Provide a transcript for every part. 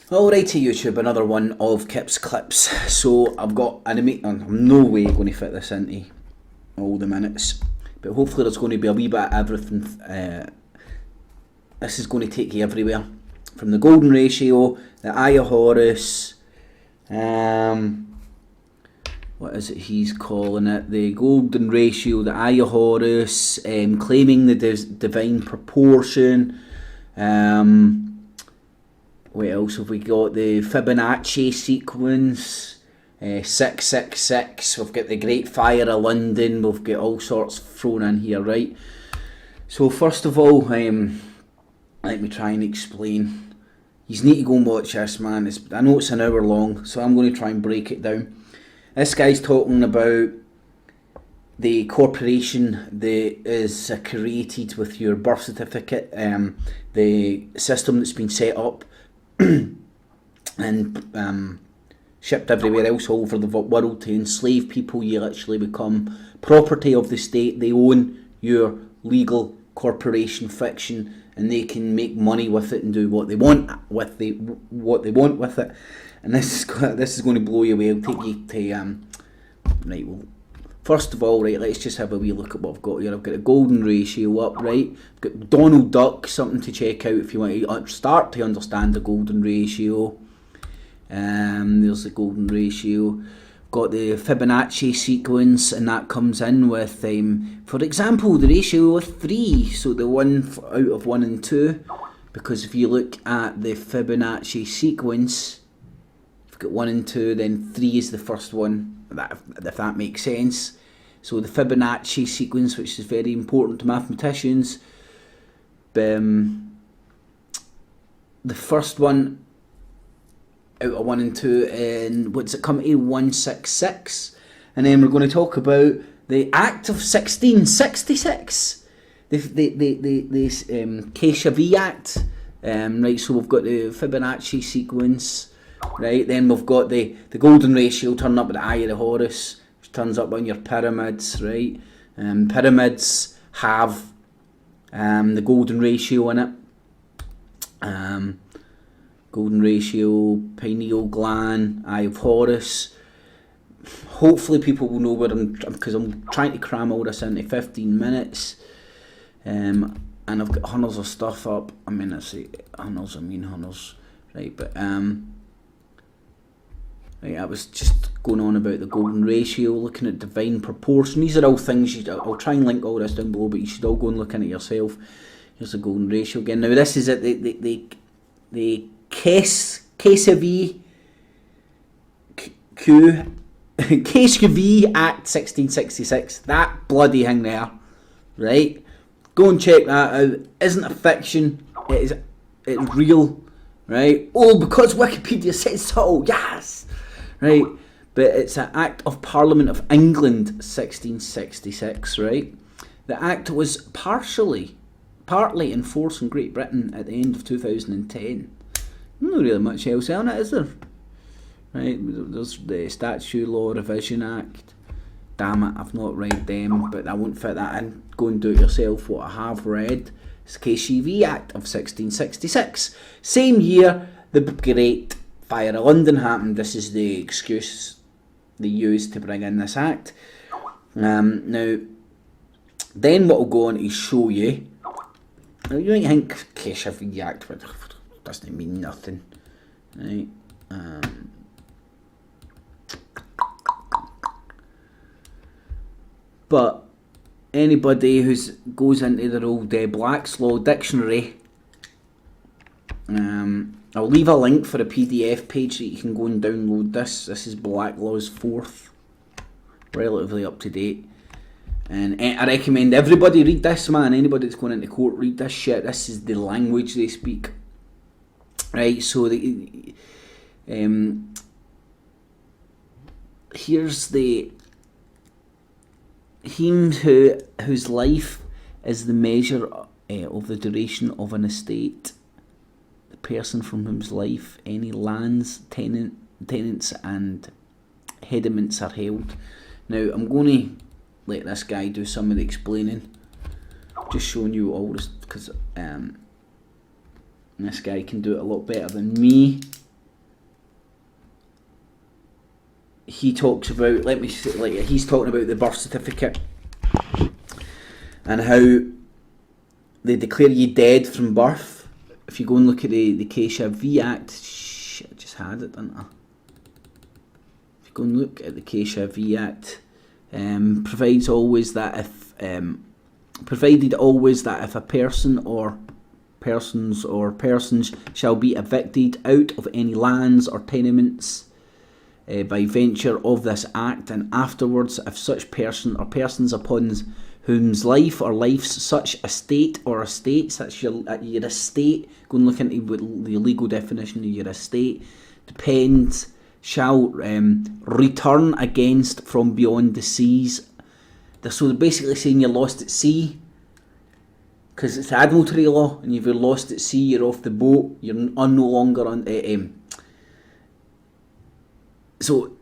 Alrighty YouTube, another one of Kip's clips. So I've got I'm no way going to fit this into all the minutes, but hopefully there's going to be a wee bit of everything. This is going to take you everywhere, from the golden ratio, the Eye of Horus, what is it he's calling it, the golden ratio, the Eye of Horus, claiming the divine proportion, what else have we got? The Fibonacci sequence, 666. We've got the Great Fire of London. We've got all sorts thrown in here, right? So first of all, let me try and explain. You need to go and watch this, man. I know it's an hour long, so I'm going to try and break it down. This guy's talking about the corporation that is created with your birth certificate, the system that's been set up and shipped everywhere else all over the world to enslave people. You literally become property of the state. They own your legal corporation fiction, and they can make money with it and do what they want with it. And this is going to blow you away. I'll take you to right. Well, first of all, right, let's just have a wee look at what I've got here. I've got a golden ratio up, right? I've got Donald Duck, something to check out if you want to start to understand the golden ratio. There's the golden ratio. Got the Fibonacci sequence, and that comes in with, for example, the ratio of 3. So the 1 out of 1 and 2. Because if you look at the Fibonacci sequence, you've got 1 and 2, then 3 is the first one. If that makes sense. So the Fibonacci sequence, which is very important to mathematicians, the first one out of 1 and 2, and what's it come to? 166. And then we're going to talk about the Act of 1666, the Vie Act, right? So we've got the Fibonacci sequence, right? Then we've got the golden ratio turning up with the Eye of the Horus, which turns up on your pyramids, right? Pyramids have the golden ratio in it. Golden ratio, pineal gland, Eye of Horus. Hopefully people will know where because I'm trying to cram all this into 15 minutes. And I've got hundreds of stuff up. I mean hundreds, right? But right, I was just going on about the golden ratio, looking at divine proportion. These are all things I'll try and link all this down below, but you should all go and look into it yourself. Here's the golden ratio again. Now this is it. The Cestui Act 1666. That bloody thing there, right? Go and check that out. Isn't a fiction. It's real, right? Oh, because Wikipedia says so. Yes, right. But it's an Act of Parliament of England 1666, right? The Act was partly in force in Great Britain at the end of 2010. Not really much else on it, is there? Right, there's the Statute Law Revision Act. Damn it, I've not read them, but I won't fit that in. Go and do it yourself. What I have read is Cestui Act of 1666. Same year, the Great Fire of London happened. This is the excuse they used to bring in this act. Now, then what I'll go on to show you. Now, you might think Cestui Act doesn't mean nothing, right? But anybody who goes into their old Black's Law dictionary, I'll leave a link for a PDF page that you can go and download this. This is Black Law's 4th, relatively up to date. And I recommend everybody read this, man. Anybody that's going into court, read this shit. This is the language they speak. Right, so here's him whose life is the measure of the duration of an estate. The person from whose life any lands, tenants and hediments are held. Now I'm going to let this guy do some of the explaining. Just showing you all this because this guy can do it a lot better than me. he talks about, let me say, like, he's talking about the birth certificate and how they declare you dead from birth. If you go and look at the case of Vie Act, shit, I just had it, didn't I? If you go and look at the case of Vie Act, provided always that if a person or persons shall be evicted out of any lands or tenements by virtue of this act, and afterwards, if such person or persons upon whose life or life's such estate or estates, that's your estate, go and look into the legal definition of your estate, depends, shall return against from beyond the seas. So they're basically saying you're lost at sea, because it's admiralty law, and if you're lost at sea, you're off the boat, you're no longer on. So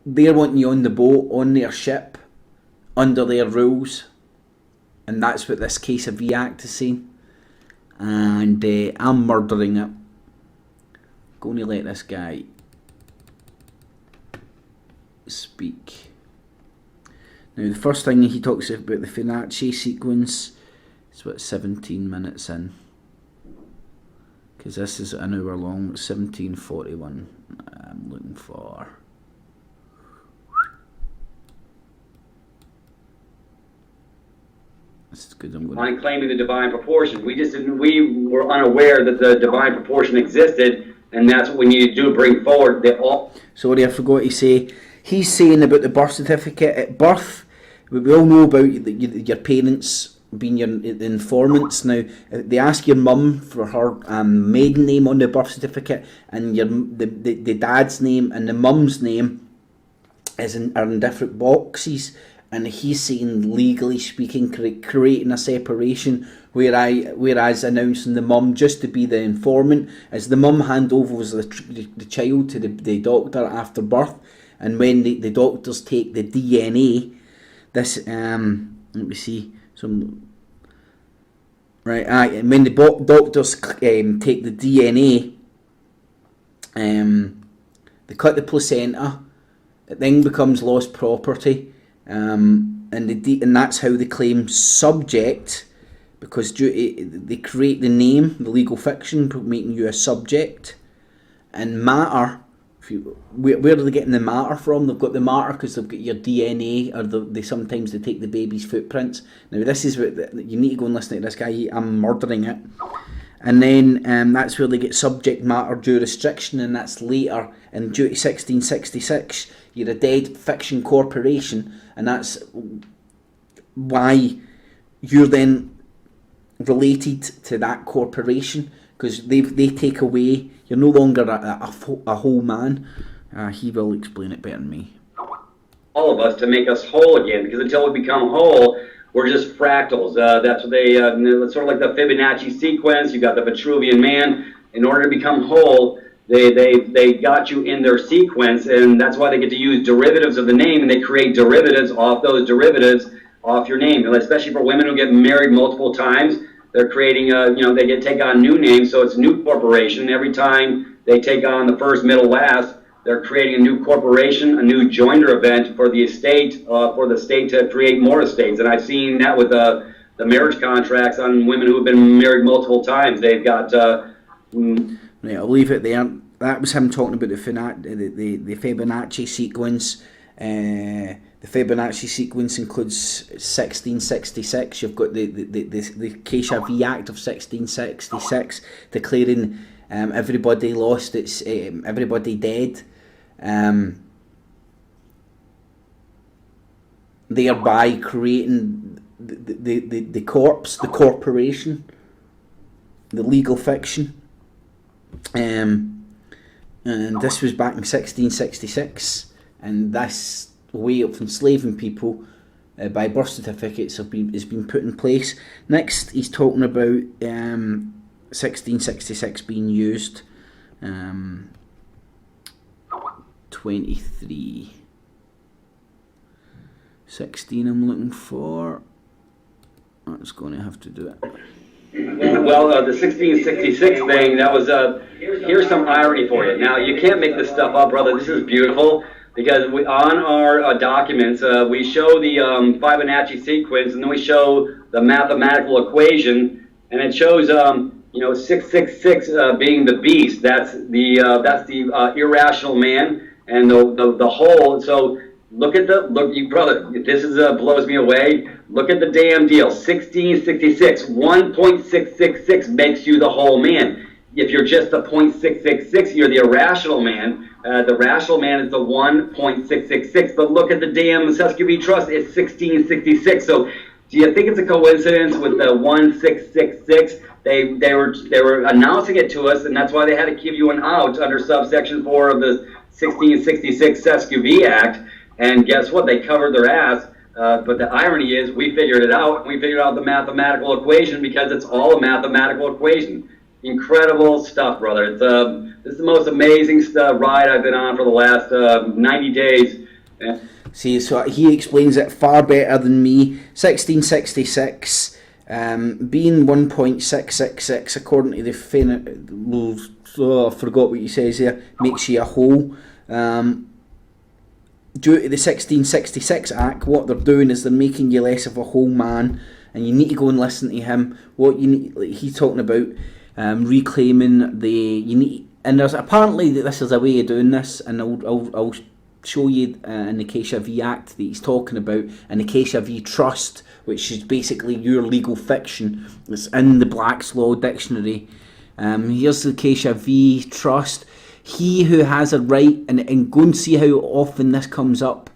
they're wanting you on the boat, on their ship, under their rules, and that's what this case of Vie Act is saying. And I'm murdering it. Going to let this guy speak. Now, the first thing he talks about the Fibonacci sequence. It's about 17 minutes in, because this is an hour long. 17:41. I'm looking for. This is good. I'm going. On claiming the divine proportion, we were unaware that the divine proportion existed, and that's what we need to do to bring forward the all. Sorry, I forgot to say. He's saying about the birth certificate at birth. We all know about your parents being your informants. Now, they ask your mum for her maiden name on the birth certificate, and the dad's name and the mum's name are in different boxes. And he's saying, legally speaking, creating a separation, whereas announcing the mum just to be the informant, as the mum handovers the child to the doctor after birth, and when the doctors take the DNA, this let me see some. Right, and when the doctors take the DNA, they cut the placenta. It then becomes lost property, and that's how they claim subject, because they create the name, the legal fiction, making you a subject, and matter. Where are they getting the matter from? They've got the matter because they've got your DNA, or they sometimes take the baby's footprints. Now this is what you need to go and listen to this guy. I'm murdering it, and then that's where they get subject matter jurisdiction, and that's later in due to 1666. You're a dead fiction corporation, and that's why you're then related to that corporation, because they take away. You're no longer a whole man. He will explain it better than me. All of us to make us whole again, because until we become whole, we're just fractals. That's what they, it's sort of like the Fibonacci sequence. You got the Vitruvian man. In order to become whole, they got you in their sequence, and that's why they get to use derivatives of the name, and they create derivatives off those derivatives off your name. And especially for women who get married multiple times, they're creating they take on new names, so it's new corporation. Every time they take on the first, middle, last, they're creating a new corporation, a new joinder event for the estate, for the state to create more estates. And I've seen that with the marriage contracts on women who have been married multiple times. They've got. Right, I'll leave it there. That was him talking about the Fibonacci sequence. The Fibonacci sequence includes 1666. You've got the Vie Act of 1666 declaring everybody lost, it's everybody dead, thereby creating the corpse, the corporation, the legal fiction. And this was back in 1666, and this way of enslaving people by birth certificates has been put in place. Next, he's talking about 1666 being used. 23. 16 I'm looking for. That's going to have to do it. The 1666 thing, that was, here's some irony for you. Now, you can't make this stuff up, brother. This is beautiful, because on our documents, we show the Fibonacci sequence, and then we show the mathematical equation, and it shows, 666 being the beast. That's the irrational man, and the whole. So look, you brother, this is blows me away. Look at the damn deal. 1666, 1.666 makes you the whole man. If you're just the 0.666, you're the irrational man. The rational man is the 1.666. But look at the damn Cestui trust. It's 1666. So do you think it's a coincidence with the 1666? They were announcing it to us, and that's why they had to give you an out under subsection 4 of the 1666 Cestui Act. And guess what? They covered their ass. But the irony is, we figured it out. We figured out the mathematical equation, because it's all a mathematical equation. Incredible stuff, brother. This is the most amazing ride I've been on for the last 90 days. See, so he explains it far better than me. 1666 being 1.666, according to the I forgot what he says here, makes you a whole. Due to the 1666 Act, what they're doing is they're making you less of a whole man, and you need to go and listen to him. What you need, like he's talking about, reclaiming and there's apparently this is a way of doing this, and I'll show you in the Vie Act that he's talking about, in the Vie Trust, which is basically your legal fiction. It's in the Black's Law Dictionary. Here's the Vie Trust. He who has a right, and go and see how often this comes up.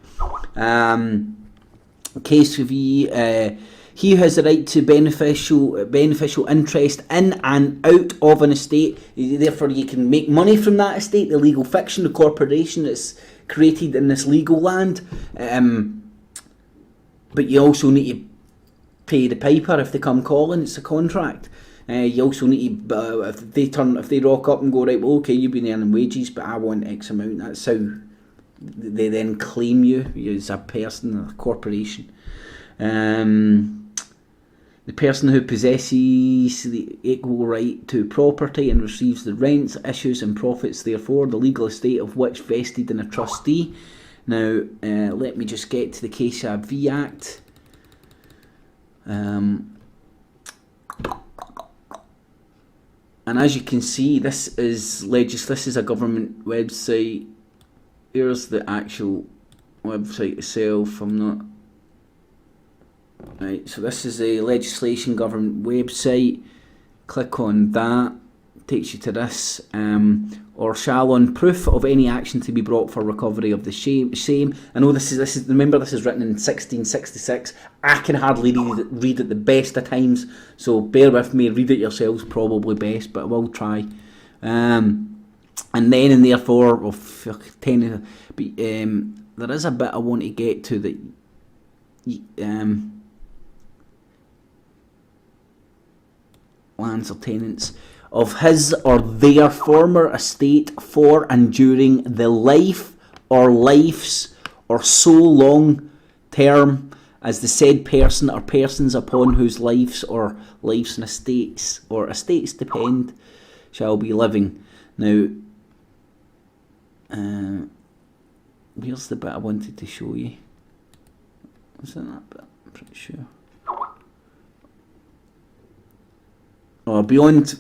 Cestui, he who has the right to beneficial interest in and out of an estate. Therefore, you can make money from that estate, the legal fiction, the corporation that's created in this legal land. But you also need to pay the piper if they come calling. It's a contract. You also need to, if they rock up and go, right, well, okay, you've been earning wages, but I want X amount. That's how they then claim you as a person, a corporation. The person who possesses the equal right to property and receives the rents, issues and profits, therefore, the legal estate of which vested in a trustee. Now, let me just get to the Vie Act. And as you can see, this is a government website. Here's the actual website itself. Right, so this is a legislation government website. Click on that, takes you to this. Or shall on proof of any action to be brought for recovery of the same. I know this is remember this is written in 1666. I can hardly read it the best of times, so bear with me. Read it yourselves, probably best, but I will try. And then and therefore, there is a bit I want to get to that. Lands or tenants of his or their former estate for and during the life or lives or so long term as the said person or persons upon whose lives or lives and estates or estates depend shall be living. Now, here's the bit I wanted to show you. Wasn't that bit? I'm pretty sure. Beyond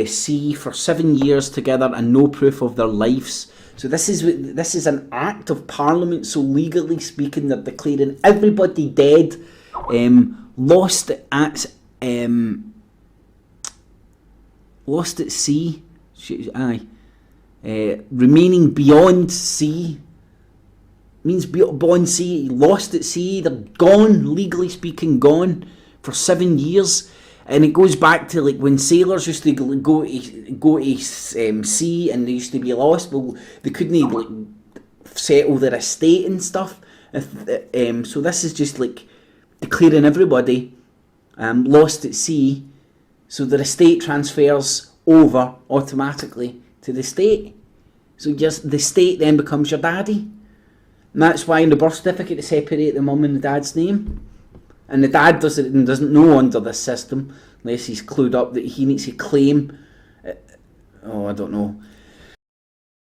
sea for 7 years together and no proof of their lives. So this is an act of Parliament. So legally speaking, they're declaring everybody dead, lost at sea. Remaining beyond sea means beyond sea. Lost at sea. They're gone. Legally speaking, gone for 7 years. And it goes back to like when sailors used to go to sea and they used to be lost. Well, they couldn't like settle their estate and stuff. So this is just like declaring everybody lost at sea, so their estate transfers over automatically to the state. So just the state then becomes your daddy, and that's why in the birth certificate they separate the mum and the dad's name. And the dad doesn't know under this system, unless he's clued up, that he needs to claim, I don't know.